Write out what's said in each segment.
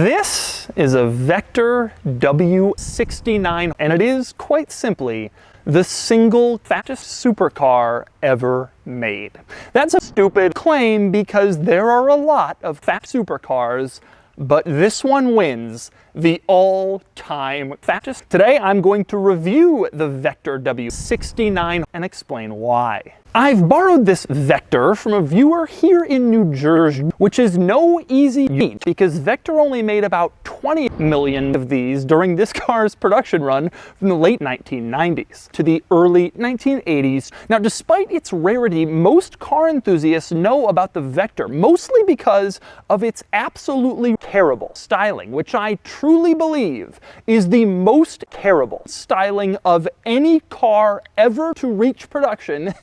This is a Vector W69, and it is quite simply the single fastest supercar ever made. That's a stupid claim because there are a lot of fast supercars, but this one wins the all-time fastest. Today I'm going to review the Vector W69 and explain why. I've borrowed this Vector from a viewer here in New Jersey, which is no easy feat because Vector only made about 20 million of these during this car's production run from the late 1990s to the early 1980s. Now, despite its rarity, most car enthusiasts know about the Vector, mostly because of its absolutely terrible styling, which I truly believe is the most terrible styling of any car ever to reach production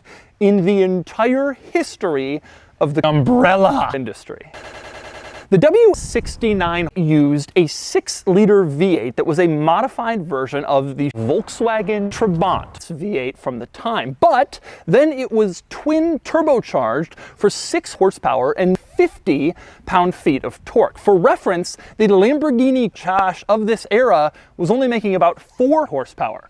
in the entire history of the umbrella industry. The W69 used a 6-liter V8 that was a modified version of the Volkswagen Trabant V8 from the time, but then it was twin turbocharged for 6 horsepower and 50 pound-feet of torque. For reference, the Lamborghini Chash of this era was only making about 4 horsepower.